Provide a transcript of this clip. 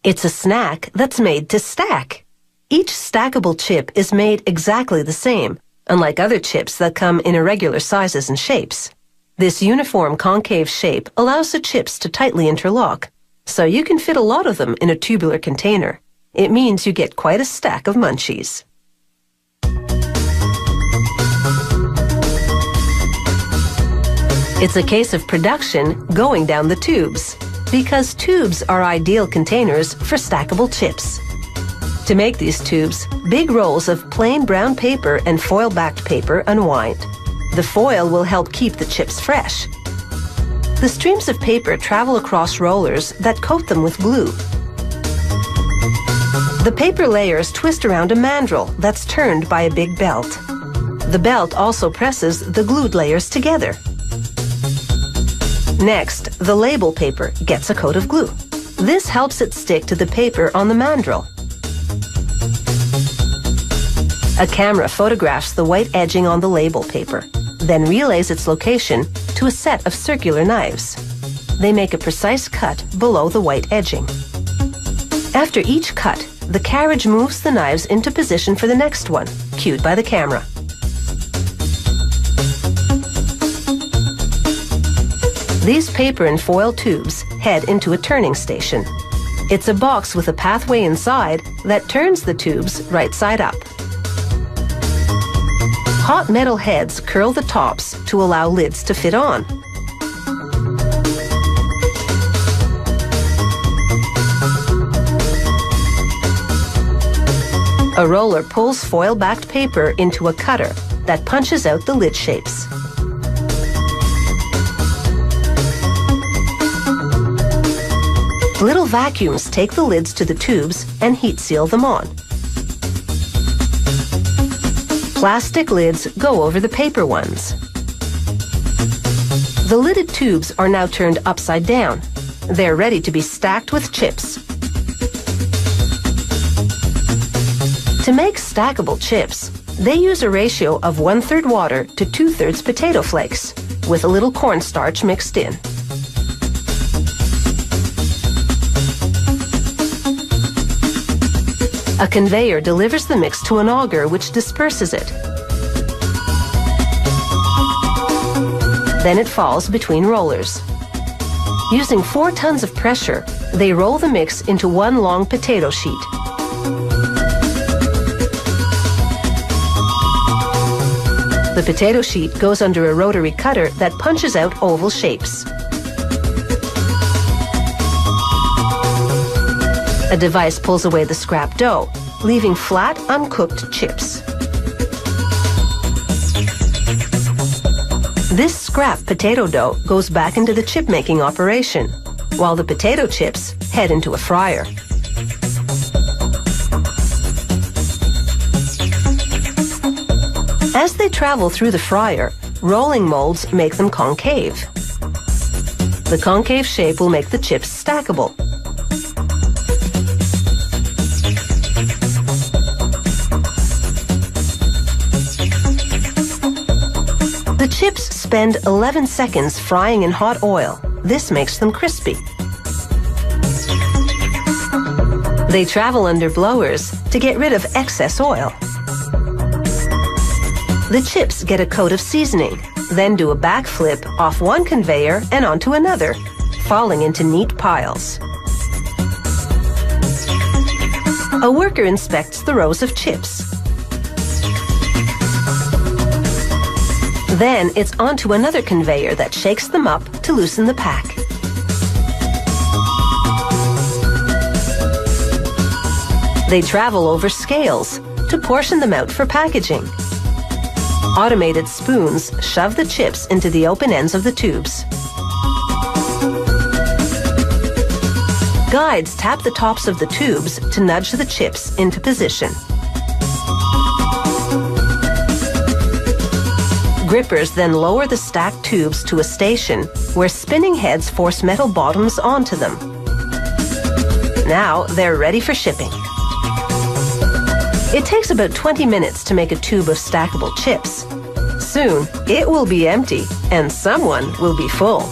It's a snack that's made to stack. Each stackable chip is made exactly the same, unlike other chips that come in irregular sizes and shapes. This uniform concave shape allows the chips to tightly interlock, so you can fit a lot of them in a tubular container. It means you get quite a stack of munchies. It's a case of production going down the tubes, because tubes are ideal containers for stackable chips. To make these tubes, big rolls of plain brown paper and foil-backed paper unwind. The foil will help keep the chips fresh. The streams of paper travel across rollers that coat them with glue. The paper layers twist around a mandrel that's turned by a big belt. The belt also presses the glued layers together. Next, the label paper gets a coat of glue. This helps it stick to the paper on the mandrel. A camera photographs the white edging on the label paper, then relays its location to a set of circular knives. They make a precise cut below the white edging. After each cut, the carriage moves the knives into position for the next one, cued by the camera. These paper and foil tubes head into a turning station. It's a box with a pathway inside that turns the tubes right side up. Hot metal heads curl the tops to allow lids to fit on. A roller pulls foil-backed paper into a cutter that punches out the lid shapes. Little vacuums take the lids to the tubes and heat seal them on. Plastic lids go over the paper ones. The lidded tubes are now turned upside down. They're ready to be stacked with chips. To make stackable chips, they use a ratio of 1/3 water to 2/3 potato flakes, with a little cornstarch mixed in. A conveyor delivers the mix to an auger which disperses it. Then it falls between rollers. Using 4 tons of pressure, they roll the mix into one long potato sheet. The potato sheet goes under a rotary cutter that punches out oval shapes. A device pulls away the scrap dough, leaving flat, uncooked chips. This scrap potato dough goes back into the chip-making operation, while the potato chips head into a fryer. As they travel through the fryer, rolling molds make them concave. The concave shape will make the chips stackable. The chips spend 11 seconds frying in hot oil. This makes them crispy. They travel under blowers to get rid of excess oil. The chips get a coat of seasoning, then do a backflip off one conveyor and onto another, falling into neat piles. A worker inspects the rows of chips. Then it's onto another conveyor that shakes them up to loosen the pack. They travel over scales to portion them out for packaging. Automated spoons shove the chips into the open ends of the tubes. Guides tap the tops of the tubes to nudge the chips into position. Grippers then lower the stacked tubes to a station where spinning heads force metal bottoms onto them. Now they're ready for shipping. It takes about 20 minutes to make a tube of stackable chips. Soon, it will be empty and someone will be full.